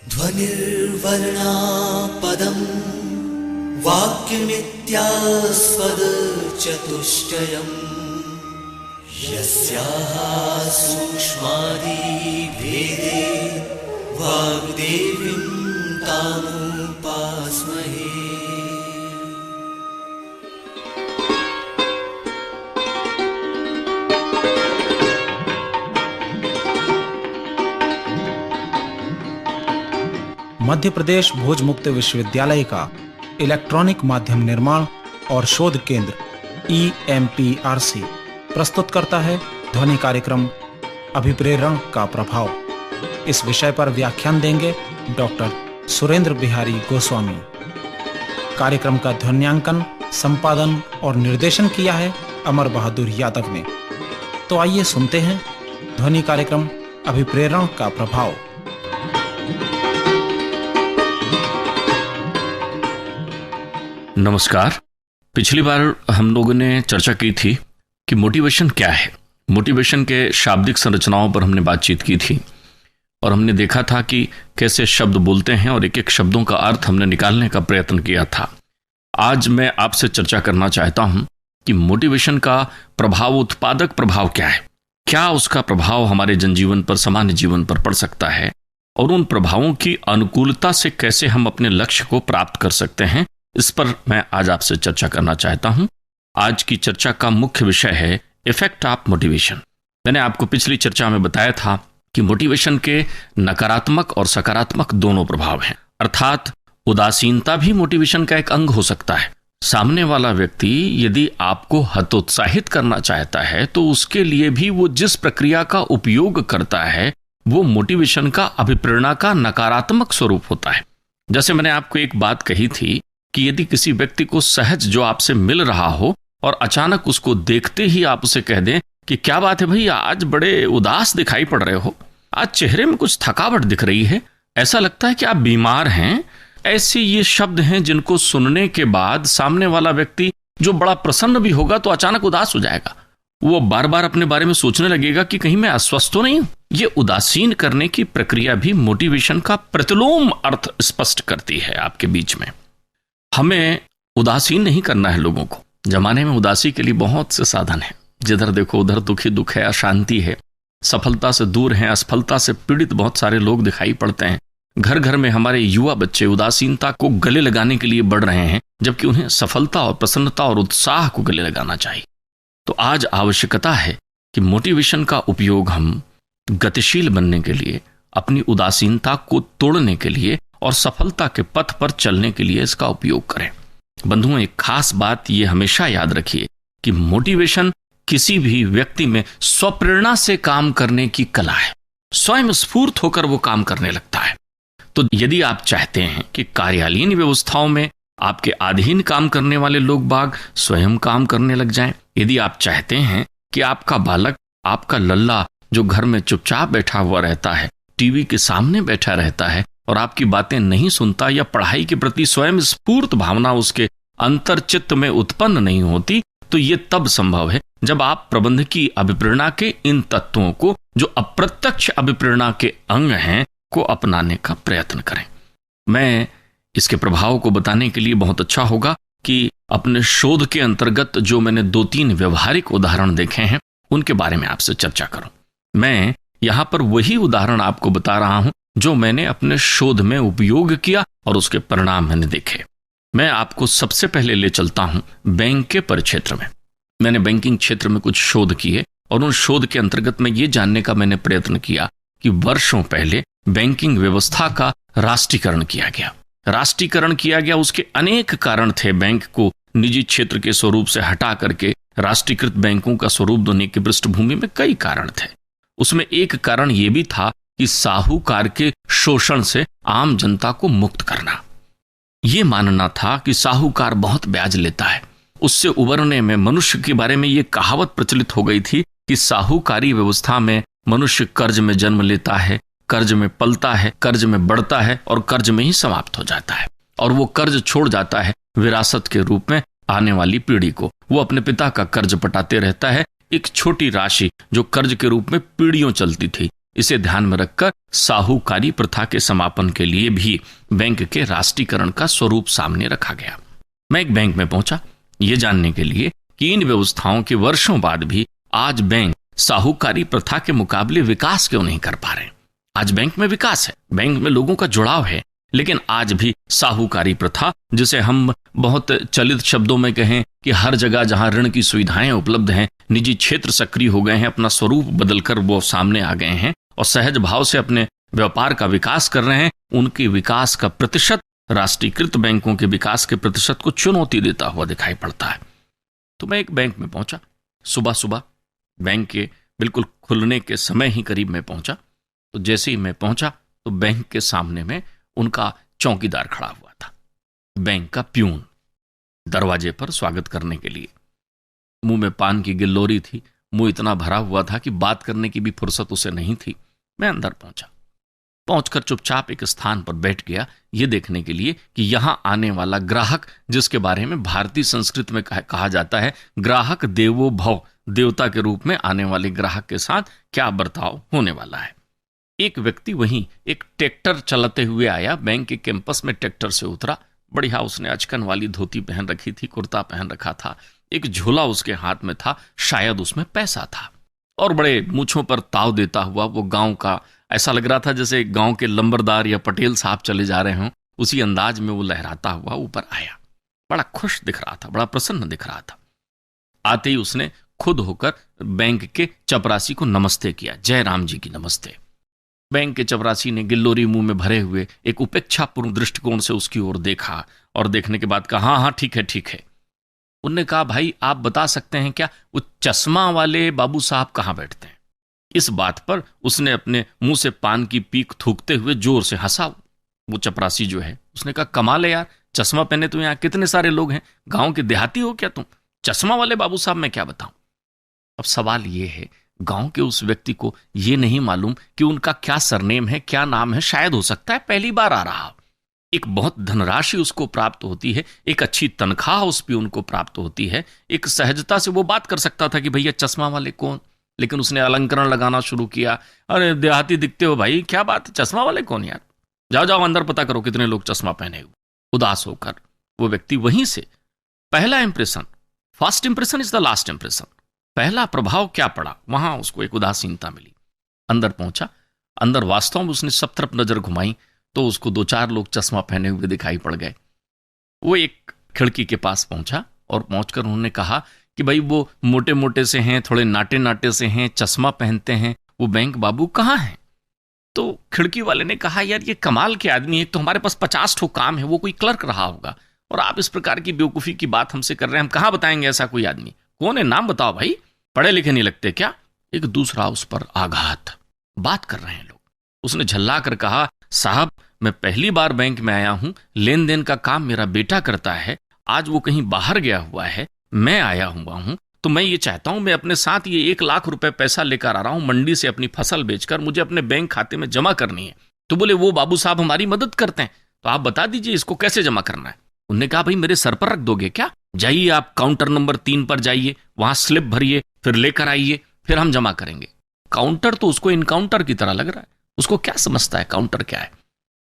ध्वनिर्वर्णा पदम् वाक्यमित्यास्पदचतुष्टयम् यस्याः सूक्ष्मादिभेदे वाग्देवीं तामुपास्महे। मध्य प्रदेश भोज मुक्त विश्वविद्यालय का इलेक्ट्रॉनिक माध्यम निर्माण और शोध केंद्र EMPRC प्रस्तुत करता है ध्वनि कार्यक्रम अभिप्रेरण का प्रभाव। इस विषय पर व्याख्यान देंगे डॉक्टर सुरेंद्र बिहारी गोस्वामी। कार्यक्रम का ध्वन्यांकन, संपादन और निर्देशन किया है अमर बहादुर यादव ने। तो आइए सुनते हैं ध्वनि कार्यक्रम अभिप्रेरण का प्रभाव। नमस्कार। पिछली बार हम लोगों ने चर्चा की थी कि मोटिवेशन क्या है। मोटिवेशन के शाब्दिक संरचनाओं पर हमने बातचीत की थी और हमने देखा था कि कैसे शब्द बोलते हैं और एक एक शब्दों का अर्थ हमने निकालने का प्रयत्न किया था। आज मैं आपसे चर्चा करना चाहता हूं कि मोटिवेशन का प्रभाव, उत्पादक प्रभाव क्या है, क्या उसका प्रभाव हमारे जनजीवन पर, सामान्य जीवन पर पड़ सकता है और उन प्रभावों की अनुकूलता से कैसे हम अपने लक्ष्य को प्राप्त कर सकते हैं। इस पर मैं आज आपसे चर्चा करना चाहता हूं। आज की चर्चा का मुख्य विषय है इफेक्ट ऑफ मोटिवेशन। मैंने आपको पिछली चर्चा में बताया था कि मोटिवेशन के नकारात्मक और सकारात्मक दोनों प्रभाव हैं, अर्थात उदासीनता भी मोटिवेशन का एक अंग हो सकता है। सामने वाला व्यक्ति यदि आपको हतोत्साहित करना चाहता है तो उसके लिए भी वो जिस प्रक्रिया का उपयोग करता है वो मोटिवेशन का, अभिप्रेरणा का नकारात्मक स्वरूप होता है। जैसे मैंने आपको एक बात कही थी कि यदि किसी व्यक्ति को सहज जो आपसे मिल रहा हो और अचानक उसको देखते ही आप उसे कह दें कि क्या बात है भैया, आज बड़े उदास दिखाई पड़ रहे हो, आज चेहरे में कुछ थकावट दिख रही है, ऐसा लगता है कि आप बीमार हैं। ऐसे ये शब्द हैं जिनको सुनने के बाद सामने वाला व्यक्ति जो बड़ा प्रसन्न भी होगा तो अचानक उदास हो जाएगा। वो बार बार अपने बारे में सोचने लगेगा कि कहीं मैं अस्वस्थ तो नहीं हूं। ये उदासीन करने की प्रक्रिया भी मोटिवेशन का प्रतिलोम अर्थ स्पष्ट करती है आपके बीच में। हमें उदासीन नहीं करना है लोगों को। जमाने में उदासी के लिए बहुत से साधन हैं। जिधर देखो उधर दुख ही दुख है, अशांति है, सफलता से दूर हैं, असफलता से पीड़ित बहुत सारे लोग दिखाई पड़ते हैं। घर घर में हमारे युवा बच्चे उदासीनता को गले लगाने के लिए बढ़ रहे हैं, जबकि उन्हें सफलता और प्रसन्नता और उत्साह को गले लगाना चाहिए। तो आज आवश्यकता है कि मोटिवेशन का उपयोग हम गतिशील बनने के लिए, अपनी उदासीनता को तोड़ने के लिए और सफलता के पथ पर चलने के लिए इसका उपयोग करें। बंधुओं, एक खास बात ये हमेशा याद रखिए कि मोटिवेशन किसी भी व्यक्ति में स्वप्रेरणा से काम करने की कला है। स्वयं स्फूर्त होकर वो काम करने लगता है। तो यदि आप चाहते हैं कि कार्यालयीन व्यवस्थाओं में आपके अधीन काम करने वाले लोग बाग स्वयं काम करने लग जाएं, यदि आप चाहते हैं कि आपका बालक, आपका लल्ला जो घर में चुपचाप बैठा हुआ रहता है, टीवी के सामने बैठा रहता है और आपकी बातें नहीं सुनता या पढ़ाई के प्रति स्वयं स्फूर्त भावना उसके अंतर्चित्त में उत्पन्न नहीं होती, तो ये तब संभव है जब आप प्रबंधकीय अभिप्रेरणा के इन तत्वों को, जो अप्रत्यक्ष अभिप्रेरणा के अंग हैं, को अपनाने का प्रयत्न करें। मैं इसके प्रभाव को बताने के लिए बहुत अच्छा होगा कि अपने शोध के अंतर्गत जो मैंने 2-3 व्यवहारिक उदाहरण देखे हैं उनके बारे में आपसे चर्चा करूं। मैं यहां पर वही उदाहरण आपको बता रहा हूं जो मैंने अपने शोध में उपयोग किया और उसके परिणाम मैंने देखे। मैं आपको सबसे पहले ले चलता हूं बैंक के परिक्षेत्र में। मैंने बैंकिंग क्षेत्र में कुछ शोध किए और उन शोध के अंतर्गत में ये जानने का मैंने प्रयत्न किया कि वर्षों पहले बैंकिंग व्यवस्था का राष्ट्रीयकरण किया गया। राष्ट्रीयकरण किया गया, उसके अनेक कारण थे। बैंक को निजी क्षेत्र के स्वरूप से हटा करके राष्ट्रीयकृत बैंकों का स्वरूप देने की पृष्ठभूमि में कई कारण थे। उसमें एक कारण यह भी था कि साहूकार के शोषण से आम जनता को मुक्त करना। यह मानना था कि साहूकार बहुत ब्याज लेता है। उससे उबरने में मनुष्य के बारे में यह कहावत प्रचलित हो गई थी कि साहूकारी व्यवस्था में मनुष्य कर्ज में जन्म लेता है, कर्ज में पलता है, कर्ज में बढ़ता है और कर्ज में ही समाप्त हो जाता है, और वो कर्ज छोड़ जाता है विरासत के रूप में आने वाली पीढ़ी को। वो अपने पिता का कर्ज पटाते रहता है, एक छोटी राशि जो कर्ज के रूप में पीढ़ियों चलती थी। इसे ध्यान में रखकर साहूकारी प्रथा के समापन के लिए भी बैंक के राष्ट्रीयकरण का स्वरूप सामने रखा गया। मैं एक बैंक में पहुंचा ये जानने के लिए कि इन व्यवस्थाओं के वर्षों बाद भी आज बैंक साहूकारी प्रथा के मुकाबले विकास क्यों नहीं कर पा रहे। आज बैंक में विकास है, बैंक में लोगों का जुड़ाव है, लेकिन आज भी साहूकारी प्रथा, जिसे हम बहुत चलित शब्दों में कहें कि हर जगह जहां ऋण की सुविधाएं उपलब्ध हैं, निजी क्षेत्र सक्रिय हो गए हैं, अपना स्वरूप बदलकर वो सामने आ गए हैं और सहज भाव से अपने व्यापार का विकास कर रहे हैं, उनके विकास का प्रतिशत राष्ट्रीयकृत बैंकों के विकास के प्रतिशत को चुनौती देता हुआ दिखाई पड़ता है। तो मैं एक बैंक में पहुंचा, सुबह सुबह बैंक के बिल्कुल खुलने के समय ही करीब में पहुंचा। तो जैसे ही मैं पहुंचा तो बैंक के सामने में उनका चौकीदार खड़ा हुआ था, बैंक का प्यून, दरवाजे पर स्वागत करने के लिए। मुंह में पान की गिल्लोरी थी, मुंह इतना भरा हुआ था कि बात करने की भी फुर्सत उसे नहीं थी। मैं अंदर पहुंचा, पहुंचकर चुपचाप एक स्थान पर बैठ गया, यह देखने के लिए कि यहां आने वाला ग्राहक, जिसके बारे में भारतीय संस्कृति में कहा जाता है ग्राहक देवो भव, देवता के रूप में आने वाले ग्राहक के साथ क्या बर्ताव होने वाला है। एक व्यक्ति वहीं एक ट्रैक्टर चलाते हुए आया, बैंक के कैंपस में ट्रैक्टर से उतरा। बढ़िया उसने अचकन वाली धोती पहन रखी थी, कुर्ता पहन रखा था, एक झोला उसके हाथ में था, शायद उसमें पैसा था, और बड़े मूंछों पर ताव देता हुआ वो गांव का, ऐसा लग रहा था जैसे गांव के लंबरदार या पटेल साहब चले जा रहे हों, उसी अंदाज में वो लहराता हुआ ऊपर आया। बड़ा खुश दिख रहा था, बड़ा प्रसन्न दिख रहा था। आते ही उसने खुद होकर बैंक के चपरासी को नमस्ते किया, जय राम जी की नमस्ते। बैंक के चपरासी ने गिल्लोरी मुंह में भरे हुए एक उपेक्षापूर्ण दृष्टिकोण से उसकी ओर देखा और देखने के बाद कहा, हाँ हाँ ठीक है ठीक है। उनने कहा, भाई आप बता सकते हैं क्या वो चश्मा वाले बाबू साहब कहाँ बैठते हैं? इस बात पर उसने अपने मुंह से पान की पीक थूकते हुए जोर से हंसा। वो चपरासी जो है उसने कहा, कमाल है यार, चश्मा पहने तो यहाँ कितने सारे लोग हैं, गांव के देहाती हो क्या तुम? चश्मा वाले बाबू साहब मैं क्या बताऊं। अब सवाल ये है, गांव के उस व्यक्ति को यह नहीं मालूम कि उनका क्या सरनेम है, क्या नाम है, शायद हो सकता है पहली बार आ रहा। एक बहुत धनराशि उसको प्राप्त होती है, एक अच्छी तनख्वाह उस प्यून को प्राप्त होती है, एक सहजता से वो बात कर सकता था कि भैया चश्मा वाले कौन, लेकिन उसने अलंकरण लगाना शुरू किया। अरे देहाती दिखते हो भाई, क्या बात है, चश्मा वाले कौन यार, जाओ जाओ अंदर पता करो कितने लोग चश्मा पहने हुए। उदास होकर वो व्यक्ति वहीं से, पहला impression, first impression is the last impression, पहला प्रभाव क्या पड़ा, वहां उसको एक उदासीनता मिली। अंदर पहुंचा, अंदर वास्तव में उसने सब तरफ नजर घुमाई तो उसको दो चार लोग चश्मा पहने हुए दिखाई पड़ गए। वो एक खिड़की के पास पहुंचा और पहुंचकर उन्होंने कहा कि भाई वो मोटे मोटे से हैं, थोड़े नाटे नाटे से हैं, चश्मा पहनते हैं, वो बैंक बाबू कहाँ हैं? तो खिड़की वाले ने कहा, यार ये कमाल के आदमी है, तो हमारे पास 50 ठो काम है, वो कोई क्लर्क रहा होगा, और आप इस प्रकार की बेवकूफी की बात हमसे कर रहे हैं, हम कहाँ बताएंगे ऐसा कोई आदमी? कौन है, नाम बताओ भाई, पढ़े लिखे नहीं लगते क्या? एक दूसरा उस पर आघात, बात कर रहे हैं लोग। उसने झल्ला कर कहा, साहब मैं पहली बार बैंक में आया हूं, लेन देन का काम मेरा बेटा करता है, आज वो कहीं बाहर गया हुआ है, मैं आया हुआ हूं, तो मैं ये चाहता हूं, मैं अपने साथ ये 1 लाख रुपए पैसा लेकर आ रहा हूं, मंडी से अपनी फसल बेचकर मुझे अपने बैंक खाते में जमा करनी है। तो बोले वो बाबू साहब हमारी मदद करते हैं, तो आप बता दीजिए इसको कैसे जमा करना है। उन्होंने कहा, भाई मेरे सर पर रख दोगे क्या? जाइए आप काउंटर नंबर 3 पर जाइए, वहां स्लिप भरिए, फिर लेकर आइए, फिर हम जमा करेंगे। काउंटर तो उसको इनकाउंटर की तरह लग रहा है, उसको क्या समझता है काउंटर क्या है?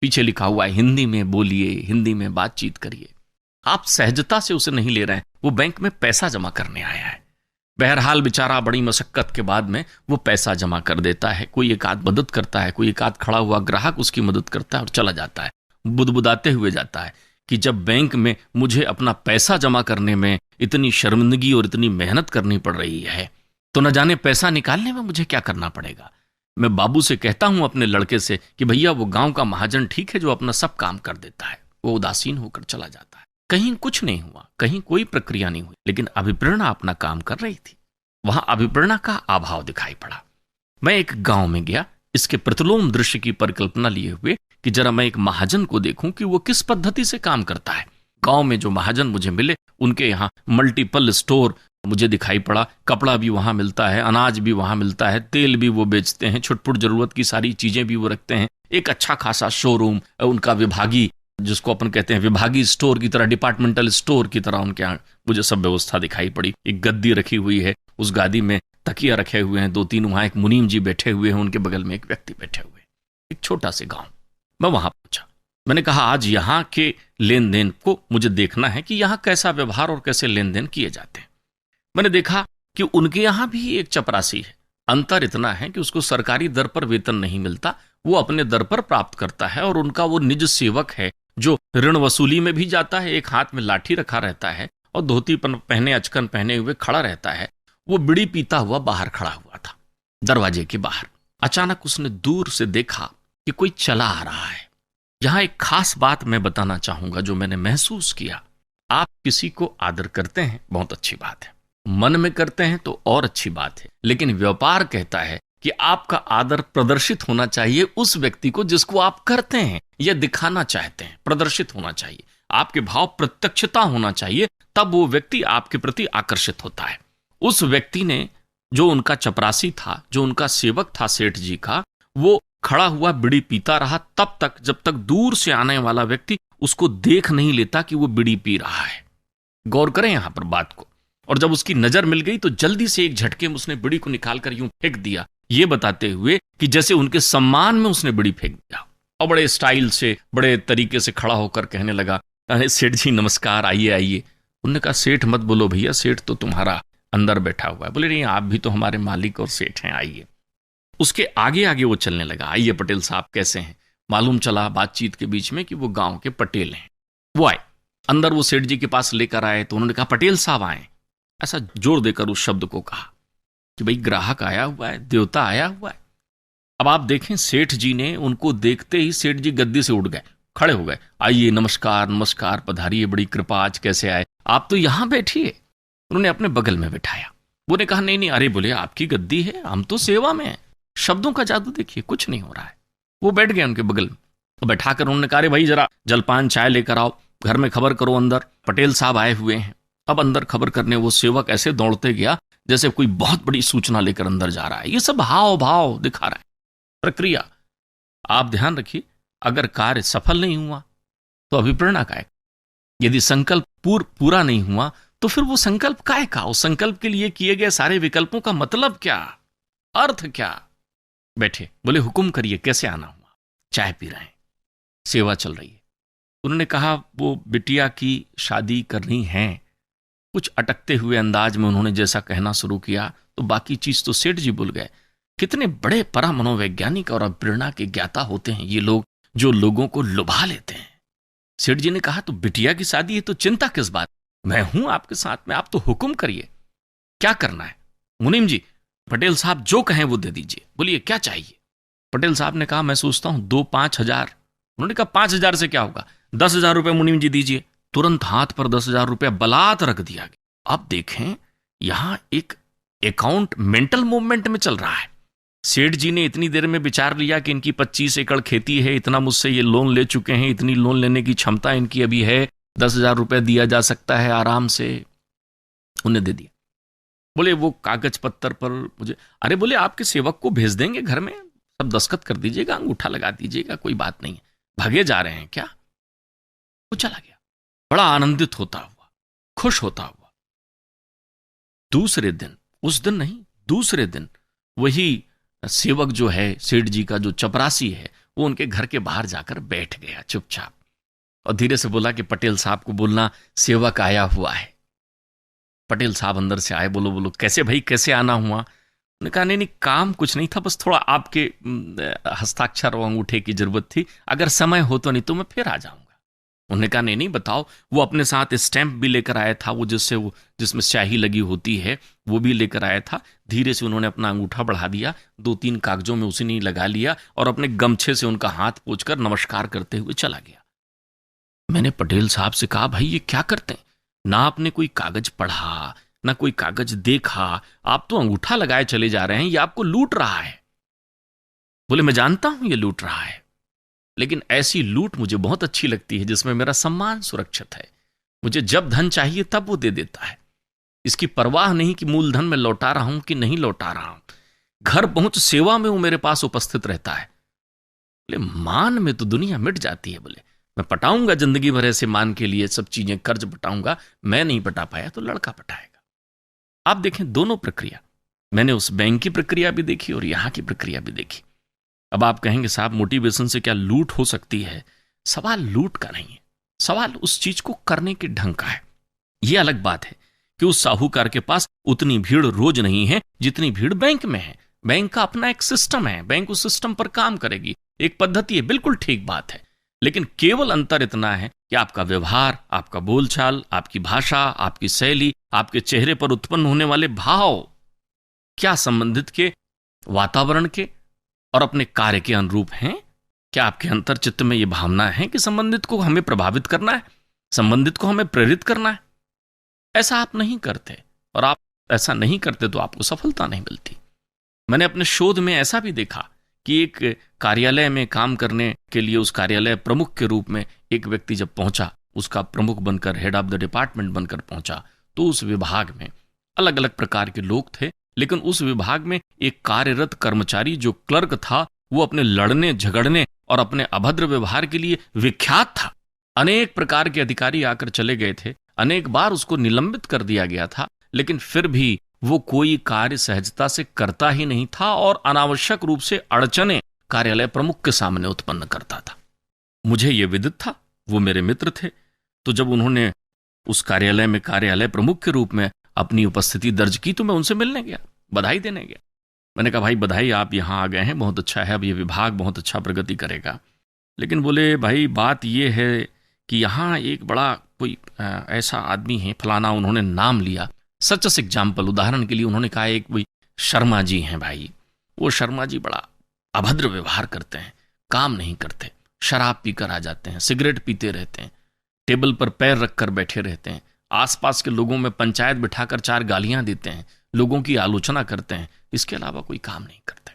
पीछे लिखा हुआ है हिंदी में बोलिए, हिंदी में बातचीत करिए। आप सहजता से उसे नहीं ले रहे हैं, वो बैंक में पैसा जमा करने आया है। बहरहाल बेचारा बड़ी मशक्कत के बाद में वो पैसा जमा कर देता है, कोई एक आध मदद करता है, कोई एक आध खड़ा हुआ ग्राहक उसकी मदद करता है और चला जाता है, बुदबुदाते हुए जाता है कि जब बैंक में मुझे अपना पैसा जमा करने में इतनी शर्मिंदगी और इतनी मेहनत करनी पड़ रही है, तो न जाने पैसा निकालने में मुझे क्या करना पड़ेगा। मैं बाबू से कहता हूं अपने लड़के से कि भैया वो गांव का महाजन ठीक है जो अपना सब काम कर देता है। वो उदासीन होकर चला जाता है। कहीं कुछ नहीं हुआ, कहीं कोई प्रक्रिया नहीं हुई, लेकिन अभिप्रेरणा अपना काम कर रही थी। वहां अभिप्रेरणा का अभाव दिखाई पड़ा। मैं एक गांव में गया, इसके प्रतिलोम दृश्य की परिकल्पना लिए हुए कि जरा मैं एक महाजन को देखूं कि वो किस पद्धति से काम करता है। गांव में जो महाजन मुझे मिले, उनके यहाँ मल्टीपल स्टोर मुझे दिखाई पड़ा, कपड़ा भी वहां मिलता है, अनाज भी वहां मिलता है, तेल भी वो बेचते हैं, छुटपुट जरूरत की सारी चीजें भी वो रखते हैं। एक अच्छा खासा शोरूम, उनका विभागी, जिसको अपन कहते हैं विभागी स्टोर की तरह, डिपार्टमेंटल स्टोर की तरह उनके यहाँ मुझे सब व्यवस्था दिखाई पड़ी। एक गद्दी रखी हुई है, उस गादी में तकिया रखे हुए हैं, 2-3 वहां एक मुनीम जी बैठे हुए हैं, उनके बगल में एक व्यक्ति बैठे हुए हैं। एक छोटा से गांव। मैं वहां पहुंचा। मैंने कहा आज यहाँ के लेन देन को मुझे देखना है कि यहाँ कैसा व्यवहार और कैसे लेन देन किए जाते हैं। मैंने देखा कि उनके यहाँ भी एक चपरासी है। अंतर इतना है कि उसको सरकारी दर पर वेतन नहीं मिलता, वो अपने दर पर प्राप्त करता है, और उनका वो निज सेवक है जो ऋण वसूली में भी जाता है, एक हाथ में लाठी रखा रहता है और धोती पहने, अचकन पहने हुए खड़ा रहता है। वो बीड़ी पीता हुआ बाहर खड़ा हुआ था, दरवाजे के बाहर। अचानक उसने दूर से देखा कि कोई चला आ रहा है। यहां एक खास बात मैं बताना चाहूंगा जो मैंने महसूस किया। आप किसी को आदर करते हैं, बहुत अच्छी बात है, मन में करते हैं तो और अच्छी बात है, लेकिन व्यापार कहता है कि आपका आदर प्रदर्शित होना चाहिए उस व्यक्ति को जिसको आप करते हैं या दिखाना चाहते हैं। प्रदर्शित होना चाहिए, आपके भाव प्रत्यक्षता होना चाहिए, तब वो व्यक्ति आपके प्रति आकर्षित होता है। उस व्यक्ति ने, जो उनका चपरासी था, जो उनका सेवक था सेठ जी का, वो खड़ा हुआ बीड़ी पीता रहा तब तक जब तक दूर से आने वाला व्यक्ति उसको देख नहीं लेता कि वो बीड़ी पी रहा है। गौर करें यहां पर बात को। और जब उसकी नजर मिल गई तो जल्दी से एक झटके में उसने बीड़ी को निकालकर यूं फेंक दिया, ये बताते हुए कि जैसे उनके सम्मान में उसने बीड़ी फेंक दिया, और बड़े स्टाइल से, बड़े तरीके से खड़ा होकर कहने लगा, अरे सेठ जी नमस्कार, आइए आइए। उन्होंने कहा सेठ मत बोलो भैया, सेठ तो तुम्हारा अंदर बैठा हुआ है। बोले नहीं, आप भी तो हमारे मालिक और सेठ हैं, आइए। उसके आगे आगे वो चलने लगा, आइए पटेल साहब कैसे हैं। मालूम चला बातचीत के बीच में कि वो गांव के पटेल हैं। वो आए अंदर, वो सेठ जी के पास लेकर आए तो उन्होंने कहा पटेल साहब आए, ऐसा जोर देकर उस शब्द को कहा कि भाई ग्राहक आया हुआ है, देवता आया हुआ है। अब आप देखें, सेठ जी ने उनको देखते ही सेठ जी गद्दी से उठ गए, खड़े हो गए, आइए नमस्कार नमस्कार, पधारिए, बड़ी कृपा, आज कैसे आए, आप तो यहां बैठिए। उन्होंने अपने बगल में बैठाया। वो ने कहा नहीं नहीं, अरे बोले आपकी गद्दी है, हम तो सेवा में हैं। शब्दों का जादू देखिए, कुछ नहीं हो रहा है। वो बैठ गए उनके बगल में, तो बैठाकर उन्होंने कहा, अरे भाई जरा जलपान चाय लेकर आओ, घर में खबर करो, अंदर पटेल साहब आए हुए हैं। अब अंदर खबर करने वो सेवक ऐसे दौड़ते गया जैसे कोई बहुत बड़ी सूचना लेकर अंदर जा रहा है। ये सब हाव भाव दिखा रहा है, प्रक्रिया। आप ध्यान रखिए, अगर कार्य सफल नहीं हुआ तो अभिप्रेरणा का है। यदि संकल्प पूरा नहीं हुआ तो फिर वो संकल्प काय का, उस संकल्प के लिए किए गए सारे विकल्पों का मतलब क्या, अर्थ क्या। बैठे, बोले हुक्म करिए, कैसे आना हुआ। चाय पी रहे हैं, सेवा चल रही है। उन्होंने कहा वो बिटिया की शादी करनी है। कुछ अटकते हुए अंदाज में उन्होंने जैसा कहना शुरू किया तो बाकी चीज तो सेठ जी भूल गए। कितने बड़े परा मनोवैज्ञानिक और अप्रेरणा के ज्ञाता होते हैं ये लोग, जो लोगों को लुभा लेते हैं। सेठ जी ने कहा तो बिटिया की शादी है तो चिंता किस बात, मैं हूं आपके साथ में, आप तो हुक्म करिए, क्या करना है। मुनीम जी, पटेल साहब जो कहें वो दे दीजिए, बोलिए क्या चाहिए। पटेल साहब ने कहा मैं सोचता हूं 2-5 हजार। उन्होंने कहा 5 हजार से क्या होगा, 10 हजार रुपये मुनीम जी दीजिए। तुरंत हाथ पर 10 हजार रुपया बलात् रख दिया गया। अब देखें, यहां एक अकाउंट मेंटल मूवमेंट में चल रहा है। सेठ जी ने इतनी देर में विचार लिया कि इनकी 25 एकड़ खेती है, इतना मुझसे ये लोन ले चुके हैं, इतनी लोन लेने की क्षमता इनकी अभी है, 10 हजार रुपया दिया जा सकता है आराम से। उन्हें दे दिया। बोले वो कागज पत्तर पर मुझे, अरे बोले आपके सेवक को भेज देंगे घर में, सब दस्तखत कर दीजिएगा, अंगूठा लगा दीजिएगा, कोई बात नहीं है। भागे जा रहे हैं क्या। वो चला गया, बड़ा आनंदित होता हुआ, खुश होता हुआ। दूसरे दिन, उस दिन नहीं, दूसरे दिन वही सेवक जो है सेठ जी का, जो चपरासी है, वो उनके घर के बाहर जाकर बैठ गया चुपचाप, और धीरे से बोला कि पटेल साहब को बोलना सेवक आया हुआ है। पटेल साहब अंदर से आए, बोलो बोलो कैसे भाई, कैसे आना हुआ। उन्होंने कहा नहीं नहीं, काम कुछ नहीं था, बस थोड़ा आपके हस्ताक्षर और अंगूठे की जरूरत थी, अगर समय हो तो, नहीं तो मैं फिर आ जाऊंगा। उन्होंने कहा नहीं नहीं बताओ। वो अपने साथ स्टैंप भी लेकर आया था, वो जिसमें स्याही लगी होती है, वो भी लेकर आया था। धीरे से उन्होंने अपना अंगूठा बढ़ा दिया, 2-3 कागजों में उसी ने लगा लिया, और अपने गमछे से उनका हाथ पोंछकर नमस्कार करते हुए चला गया। मैंने पटेल साहब से कहा भाई ये क्या करते हैं, ना आपने कोई कागज पढ़ा, ना कोई कागज देखा, आप तो अंगूठा लगाए चले जा रहे हैं, ये आपको लूट रहा है। बोले मैं जानता हूं ये लूट रहा है, लेकिन ऐसी लूट मुझे बहुत अच्छी लगती है जिसमें मेरा सम्मान सुरक्षित है। मुझे जब धन चाहिए तब वो दे देता है, इसकी परवाह नहीं कि मूलधन में लौटा रहा हूं कि नहीं लौटा रहा हूं। घर पहुंच सेवा में वो मेरे पास उपस्थित रहता है। बोले मान में तो दुनिया मिट जाती है। बोले मैं पटाऊंगा जिंदगी भर ऐसे मान के लिए, सब चीजें कर्ज पटाऊंगा, मैं नहीं पटा पाया तो लड़का पटाएगा। आप देखें दोनों प्रक्रिया, मैंने उस बैंक की प्रक्रिया भी देखी और यहाँ की प्रक्रिया भी देखी। अब आप कहेंगे साहब मोटिवेशन से क्या लूट हो सकती है? सवाल लूट का नहीं है, सवाल उस चीज को करने के ढंग का है। यह अलग बात है कि उस साहूकार के पास उतनी भीड़ रोज नहीं है जितनी भीड़ बैंक में है। बैंक का अपना एक सिस्टम है, बैंक उस सिस्टम पर काम करेगी, एक पद्धति है, बिल्कुल ठीक बात है। लेकिन केवल अंतर इतना है कि आपका व्यवहार, आपका बोलचाल, आपकी भाषा, आपकी शैली, आपके चेहरे पर उत्पन्न होने वाले भाव क्या संबंधित के वातावरण के और अपने कार्य के अनुरूप हैं? क्या आपके अंतर चित्त में यह भावना है कि संबंधित को हमें प्रभावित करना है, संबंधित को हमें प्रेरित करना है? ऐसा आप नहीं करते, और आप ऐसा नहीं करते तो आपको सफलता नहीं मिलती। मैंने अपने शोध में ऐसा भी देखा कि एक कार्यालय में काम करने के लिए उस कार्यालय प्रमुख के रूप में एक व्यक्ति जब पहुंचा, उसका प्रमुख बनकर, हेड ऑफ द डिपार्टमेंट बनकर पहुंचा, तो उस विभाग में अलग अलग प्रकार के लोग थे, लेकिन उस विभाग में एक कार्यरत कर्मचारी जो क्लर्क था, वो अपने लड़ने झगड़ने और अपने अभद्र व्यवहार के लिए विख्यात था। अनेक प्रकार के अधिकारी आकर चले गए थे, अनेक बार उसको निलंबित कर दिया गया था, लेकिन फिर भी वो कोई कार्य सहजता से करता ही नहीं था और अनावश्यक रूप से अड़चने कार्यालय प्रमुख के सामने उत्पन्न करता था। मुझे यह विदित था, वो मेरे मित्र थे, तो जब उन्होंने उस कार्यालय में कार्यालय प्रमुख के रूप में अपनी उपस्थिति दर्ज की तो मैं उनसे मिलने गया, बधाई देने गया। मैंने कहा भाई बधाई, आप यहाँ आ गए हैं, बहुत अच्छा है, अब ये विभाग बहुत अच्छा प्रगति करेगा। लेकिन बोले भाई बात ये है कि यहाँ एक बड़ा कोई ऐसा आदमी है, फलाना, उन्होंने नाम लिया, सच एस एग्जाम्पल, उदाहरण के लिए उन्होंने कहा एक कोई शर्मा जी हैं भाई, वो शर्मा जी बड़ा अभद्र व्यवहार करते हैं, काम नहीं करते, शराब पीकर आ जाते हैं, सिगरेट पीते रहते हैं, टेबल पर पैर रखकर बैठे रहते हैं, आसपास के लोगों में पंचायत बिठाकर 4 गालियां देते हैं, लोगों की आलोचना करते हैं, इसके अलावा कोई काम नहीं करते।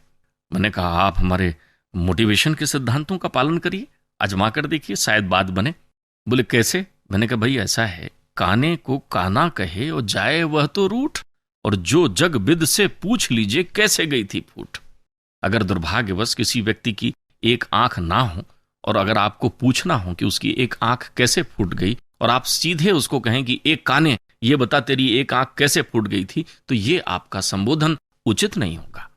मैंने कहा आप हमारे मोटिवेशन के सिद्धांतों का पालन करिए, आजमा कर देखिए, शायद बात बने। बोले कैसे? मैंने कहा भाई ऐसा है, काने को काना कहे और जाए वह तो रूठ, और जो जग बिद से पूछ लीजिए कैसे गई थी फूट। अगर दुर्भाग्यवश किसी व्यक्ति की एक आंख ना हो और अगर आपको पूछना हो कि उसकी एक आंख कैसे फूट गई और आप सीधे उसको कहें कि एक काने ये बता तेरी एक आंख कैसे फूट गई थी, तो ये आपका संबोधन उचित नहीं होगा।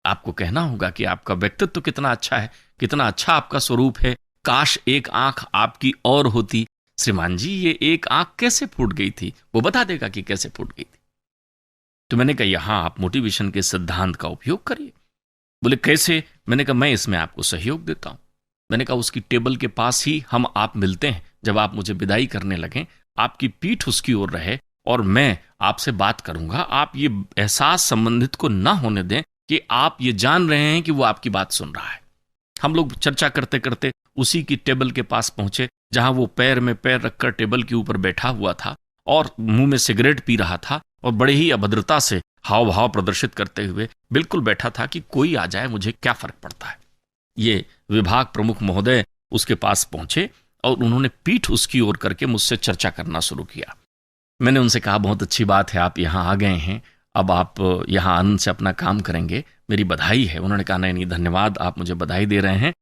आपको कहना होगा कि आपका व्यक्तित्व कितना अच्छा है, कितना अच्छा आपका स्वरूप है, काश एक आंख आपकी और होती। श्रीमान जी ये एक आंख कैसे फूट गई थी? वो बता देगा कि कैसे फूट गई थी। तो मैंने कहा यहां आप मोटिवेशन के सिद्धांत का उपयोग करिए। बोले कैसे? मैंने कहा मैं इसमें आपको सहयोग देता हूं। मैंने कहा उसकी टेबल के पास ही हम आप मिलते हैं, जब आप मुझे विदाई करने लगें आपकी पीठ उसकी ओर रहे और मैं आपसे बात करूंगा, आप ये एहसास संबंधित को ना होने दें कि आप ये जान रहे हैं कि वो आपकी बात सुन रहा है। हम लोग चर्चा करते करते उसी की टेबल के पास पहुंचे जहां वो पैर में पैर रखकर टेबल के ऊपर बैठा हुआ था और मुंह में सिगरेट पी रहा था और बड़े ही अभद्रता से हाव भाव प्रदर्शित करते हुए बिल्कुल बैठा था कि कोई आ जाए मुझे क्या फर्क पड़ता है। ये विभाग प्रमुख महोदय उसके पास पहुंचे और उन्होंने पीठ उसकी ओर करके मुझसे चर्चा करना शुरू किया। मैंने उनसे कहा बहुत अच्छी बात है आप यहाँ आ गए हैं, अब आप यहाँ आनंद से अपना काम करेंगे, मेरी बधाई है। उन्होंने कहा नहीं धन्यवाद, आप मुझे बधाई दे रहे हैं।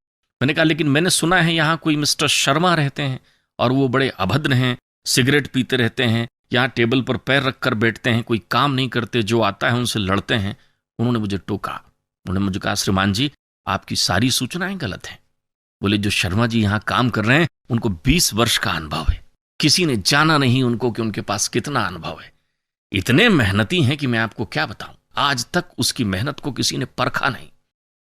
मैंने कहा लेकिन मैंने सुना है यहाँ कोई मिस्टर शर्मा रहते हैं और वो बड़े अभद्र हैं, सिगरेट पीते रहते हैं, यहाँ टेबल पर पैर रखकर बैठते हैं, कोई काम नहीं करते, जो आता है उनसे लड़ते हैं। उन्होंने मुझे टोका, उन्होंने मुझे कहा श्रीमान जी आपकी सारी सूचनाएं गलत हैं। बोले जो शर्मा जी यहाँ काम कर रहे हैं उनको 20 वर्ष का अनुभव है, किसी ने जाना नहीं उनको कि उनके पास कितना अनुभव है। इतने मेहनती हैं कि मैं आपको क्या बताऊं, आज तक उसकी मेहनत को किसी ने परखा नहीं।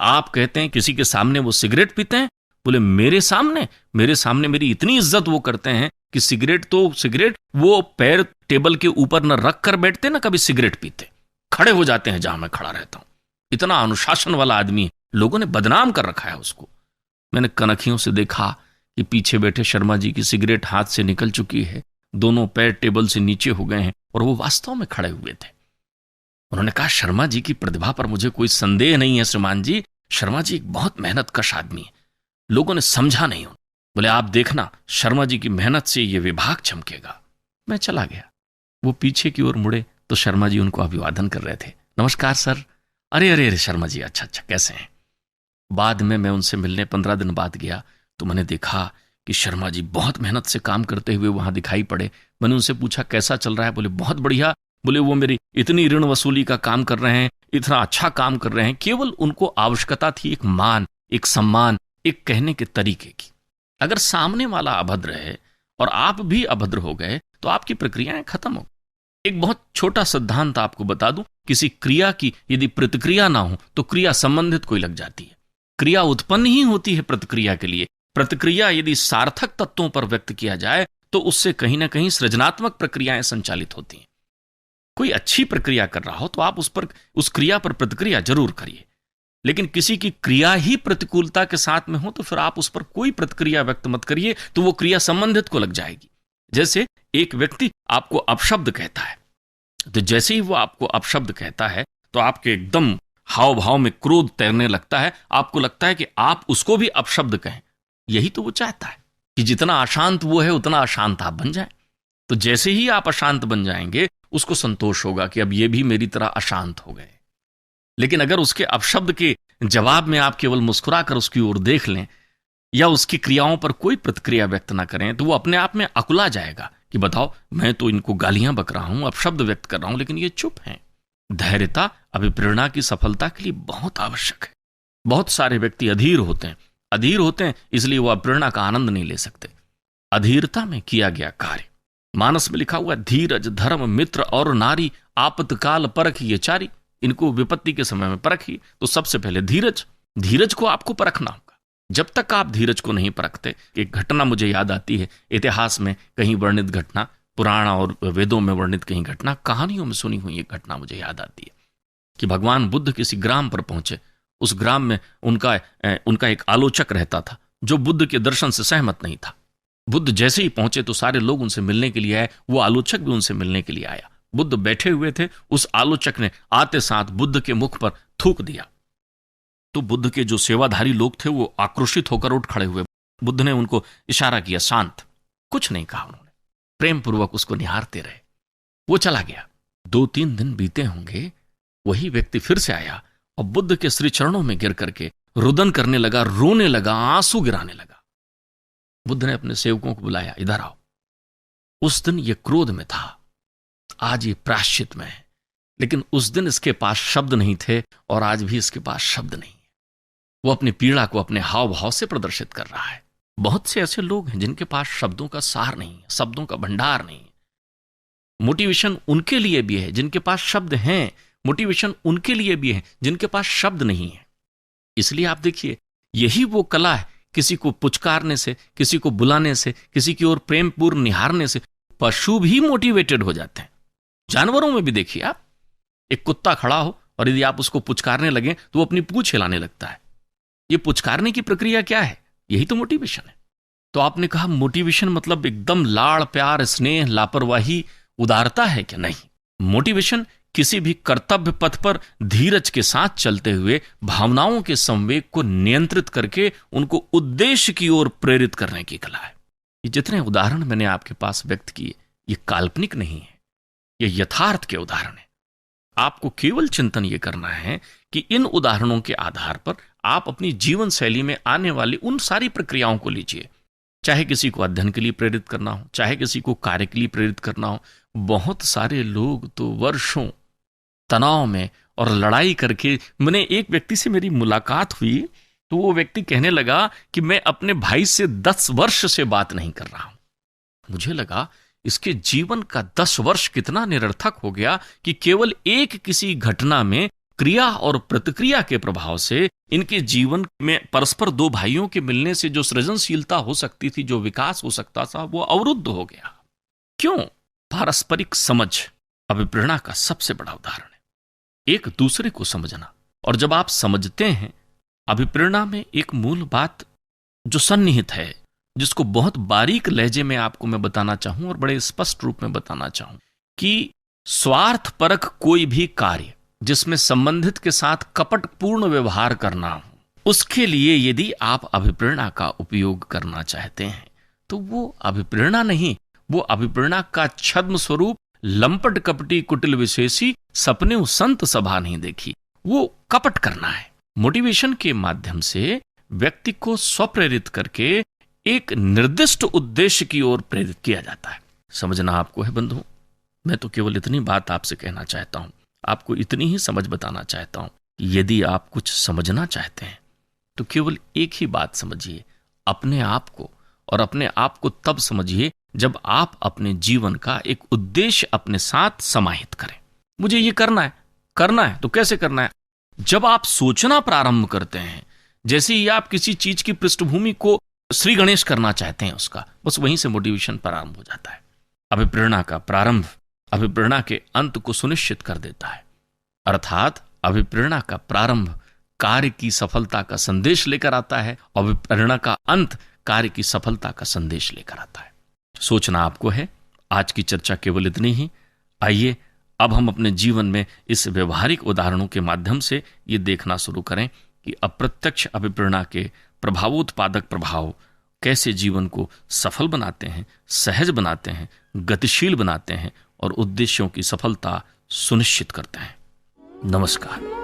आप कहते हैं किसी के सामने वो सिगरेट पीते हैं, बोले मेरे सामने मेरी इतनी इज्जत वो करते हैं कि सिगरेट वो पैर टेबल के ऊपर न रख कर बैठते ना कभी सिगरेट पीते, खड़े हो जाते हैं जहां मैं खड़ा रहता हूं। इतना अनुशासन वाला आदमी, लोगों ने बदनाम कर रखा है उसको। मैंने कनखियों से देखा कि पीछे बैठे शर्मा जी की सिगरेट हाथ से निकल चुकी है, दोनों पैर टेबल से नीचे हो गए हैं और वो वास्तव में खड़े हुए थे। उन्होंने कहा शर्मा जी की प्रतिभा पर मुझे कोई संदेह नहीं है श्रीमान जी, शर्मा जी एक बहुत मेहनत कश आदमी है, लोगों ने समझा नहीं। बोले आप देखना शर्मा जी की मेहनत से ये विभाग चमकेगा। मैं चला गया, वो पीछे की ओर मुड़े तो शर्मा जी उनको अभिवादन कर रहे थे, नमस्कार सर। अरे शर्मा जी अच्छा कैसे हैं। बाद में मैं उनसे मिलने 15 दिन बाद गया तो मैंने देखा कि शर्मा जी बहुत मेहनत से काम करते हुए वहां दिखाई पड़े। मैंने उनसे पूछा कैसा चल रहा है, बोले बहुत बढ़िया, बोले वो मेरी इतनी ऋण वसूली का काम कर रहे हैं, इतना अच्छा काम कर रहे हैं। केवल उनको आवश्यकता थी एक मान, एक सम्मान, एक कहने के तरीके की। अगर सामने वाला अभद्र है और आप भी अभद्र हो गए तो आपकी प्रक्रियाएं खत्म हो। एक बहुत छोटा सिद्धांत आपको बता दूं, किसी क्रिया की यदि प्रतिक्रिया ना हो तो क्रिया संबंधित कोई लग जाती है। क्रिया उत्पन्न ही होती है प्रतिक्रिया के लिए। प्रतिक्रिया यदि सार्थक तत्वों पर व्यक्त किया जाए तो उससे कहीं ना कहीं सृजनात्मक प्रक्रियाएं संचालित होती हैं। कोई अच्छी प्रक्रिया कर रहा हो तो आप उस क्रिया पर प्रतिक्रिया जरूर करिए, लेकिन किसी की क्रिया ही प्रतिकूलता के साथ में हो तो फिर आप उस पर कोई प्रतिक्रिया व्यक्त मत करिए, तो वो क्रिया संबंधित को लग जाएगी। जैसे एक व्यक्ति आपको अपशब्द कहता है, तो जैसे ही वो आपको अपशब्द कहता है तो आपके एकदम हाव भाव में क्रोध तैरने लगता है। आपको लगता है कि आप उसको भी अपशब्द कहें। यही तो वो चाहता है कि जितना अशांत वो है उतना अशांत आप बन जाए। तो जैसे ही आप अशांत बन जाएंगे उसको संतोष होगा कि अब ये भी मेरी तरह अशांत हो गए। लेकिन अगर उसके अपशब्द के जवाब में आप केवल मुस्कुराकर उसकी ओर देख लें या उसकी क्रियाओं पर कोई प्रतिक्रिया व्यक्त ना करें तो वो अपने आप में अकुला जाएगा कि बताओ, मैं तो इनको गालियां बक रहा हूं, अपशब्द व्यक्त कर रहा हूं, लेकिन ये चुप हैं। धैर्यता अभिप्रेरणा की सफलता के लिए बहुत आवश्यक है। बहुत सारे व्यक्ति अधीर होते हैं इसलिए वो अभिप्रेरणा का आनंद नहीं ले सकते। अधीरता में किया गया कार्य, मानस में लिखा हुआ धीरज धर्म मित्र और नारी आपतकाल परख ये चारी। इनको विपत्ति के समय में परखिए। तो सबसे पहले धीरज को आपको परखना होगा। जब तक आप धीरज को नहीं परखते, एक घटना मुझे याद आती है, इतिहास में कहीं वर्णित घटना, पुराण और वेदों में वर्णित कहीं घटना, कहानियों में सुनी हुई एक घटना मुझे याद आती है कि भगवान बुद्ध किसी ग्राम पर पहुंचे। उस ग्राम में उनका एक आलोचक रहता था जो बुद्ध के दर्शन से सहमत नहीं था। बुद्ध जैसे ही पहुंचे तो सारे लोग उनसे मिलने के लिए आए, वो आलोचक भी उनसे मिलने के लिए आया। बुद्ध बैठे हुए थे, उस आलोचक ने आते साथ बुद्ध के मुख पर थूक दिया। तो बुद्ध के जो सेवाधारी लोग थे वो आक्रोशित होकर उठ खड़े हुए। बुद्ध ने उनको इशारा किया, शांत। कुछ नहीं कहा उन्होंने, प्रेम पूर्वक उसको निहारते रहे। वो चला गया। 2-3 दिन बीते होंगे, वही व्यक्ति फिर से आया और बुद्ध के श्री चरणों में गिर करके रुदन करने लगा, रोने लगा, आंसू गिराने लगा। बुद्ध ने अपने सेवकों को बुलाया, इधर आओ। उस दिन ये क्रोध में था, आज ये प्रायश्चित में है। लेकिन उस दिन इसके पास शब्द नहीं थे और आज भी इसके पास शब्द नहीं है। वो अपनी पीड़ा को अपने हाव भाव से प्रदर्शित कर रहा है। बहुत से ऐसे लोग हैं जिनके पास शब्दों का सार नहीं है, शब्दों का भंडार नहीं है। मोटिवेशन उनके लिए भी है जिनके पास शब्द हैं, मोटिवेशन उनके लिए भी है जिनके पास शब्द नहीं है। इसलिए आप देखिए, यही वो कला है, किसी को पुचकारने से, किसी को बुलाने से, किसी की ओर प्रेम पूर्ण निहारने से पशु भी मोटिवेटेड हो जाते हैं। जानवरों में भी देखिए आप, एक कुत्ता खड़ा हो और यदि आप उसको पुचकारने लगे तो वो अपनी पूंछ हिलाने लगता है। ये पुचकारने की प्रक्रिया क्या है? यही तो मोटिवेशन है। तो आपने कहा मोटिवेशन मतलब एकदम लाड़ प्यार स्नेह लापरवाही उदारता है क्या? नहीं। मोटिवेशन किसी भी कर्तव्य पथ पर धीरज के साथ चलते हुए भावनाओं के संवेग को नियंत्रित करके उनको उद्देश्य की ओर प्रेरित करने की कला है। ये जितने उदाहरण मैंने आपके पास व्यक्त किए, ये काल्पनिक नहीं है, ये यथार्थ के उदाहरण है। आपको केवल चिंतन ये करना है कि इन उदाहरणों के आधार पर आप अपनी जीवन शैली में आने वाली उन सारी प्रक्रियाओं को लीजिए। चाहे किसी को अध्ययन के लिए प्रेरित करना हो, चाहे किसी को कार्य के लिए प्रेरित करना हो। बहुत सारे लोग तो वर्षों तनाव में और लड़ाई करके, मैंने एक व्यक्ति से मेरी मुलाकात हुई तो वो व्यक्ति कहने लगा कि मैं अपने भाई से 10 वर्ष से बात नहीं कर रहा हूं। मुझे लगा इसके जीवन का 10 वर्ष कितना निरर्थक हो गया कि केवल एक किसी घटना में क्रिया और प्रतिक्रिया के प्रभाव से इनके जीवन में परस्पर दो भाइयों के मिलने से जो सृजनशीलता हो सकती थी, जो विकास हो सकता था, वो अवरुद्ध हो गया। क्यों? पारस्परिक समझ अभिप्रेरणा का सबसे बड़ा उदाहरण है। एक दूसरे को समझना, और जब आप समझते हैं, अभिप्रेरणा में एक मूल बात जो सन्निहित है, जिसको बहुत बारीक लहजे में आपको मैं बताना चाहूं और बड़े स्पष्ट रूप में बताना चाहूं कि स्वार्थपरक कोई भी कार्य जिसमें संबंधित के साथ कपटपूर्ण व्यवहार करना हो, उसके लिए यदि आप अभिप्रेरणा का उपयोग करना चाहते हैं तो वो अभिप्रेरणा नहीं, वो अभिप्रेरणा का छद्म स्वरूप लंपट कपटी कुटिल विशेषी सपने संत सभा नहीं देखी, वो कपट करना है। मोटिवेशन के माध्यम से व्यक्ति को स्वप्रेरित करके एक निर्दिष्ट उद्देश्य की ओर प्रेरित किया जाता है। समझना आपको है बंधु, मैं तो केवल इतनी बात आपसे कहना चाहता हूं, आपको इतनी ही समझ बताना चाहता हूं कि यदि आप कुछ समझना चाहते हैं तो केवल एक ही बात समझिए, अपने आप को, और अपने आप को तब समझिए जब आप अपने जीवन का एक उद्देश्य अपने साथ समाहित करें। मुझे ये करना है तो कैसे करना है? जब आप सोचना प्रारंभ करते हैं, जैसे ही आप किसी चीज की पृष्ठभूमि को श्री गणेश करना चाहते हैं उसका, बस वहीं से मोटिवेशन प्रारंभ हो जाता है। अभिप्रेरणा का प्रारंभ अभिप्रेरणा के अंत को सुनिश्चित कर देता है, अर्थात अभिप्रेरणा का प्रारंभ कार्य की सफलता का संदेश लेकर आता है, अभिप्रेरणा का अंत कार्य की सफलता का संदेश लेकर आता है। सोचना आपको है। आज की चर्चा केवल इतनी ही। आइए अब हम अपने जीवन में इस व्यवहारिक उदाहरणों के माध्यम से ये देखना शुरू करें कि अप्रत्यक्ष अभिप्रेरणा के प्रभावोत्पादक प्रभाव कैसे जीवन को सफल बनाते हैं, सहज बनाते हैं, गतिशील बनाते हैं और उद्देश्यों की सफलता सुनिश्चित करते हैं। नमस्कार।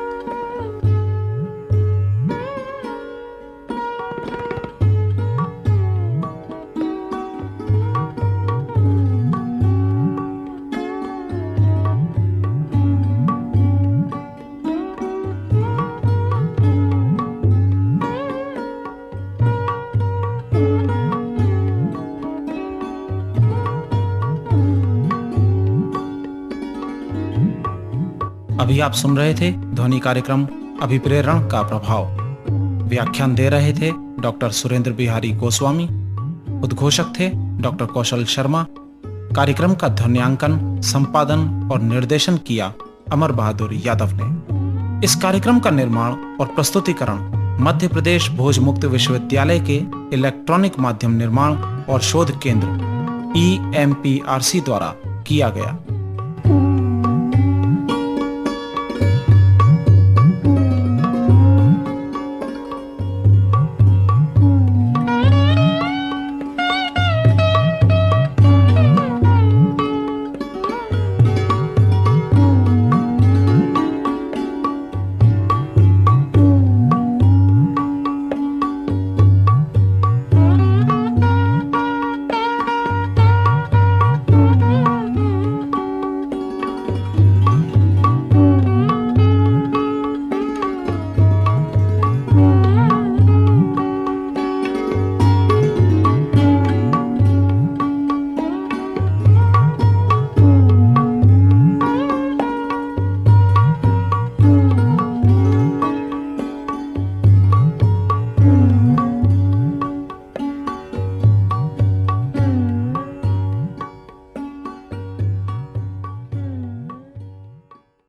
अभी आप सुन रहे थे ध्वनि कार्यक्रम अभिप्रेरण का प्रभाव। व्याख्यान दे रहे थे डॉक्टर सुरेंद्र बिहारी गोस्वामी। उद्घोषक थे डॉक्टर कौशल शर्मा। कार्यक्रम का ध्वन्यांकन, संपादन और निर्देशन किया अमर बहादुर यादव ने। इस कार्यक्रम का निर्माण और प्रस्तुतिकरण मध्य प्रदेश भोज मुक्त विश्वविद्यालय के इलेक्ट्रॉनिक माध्यम निर्माण और शोध केंद्र EMPRC द्वारा किया गया।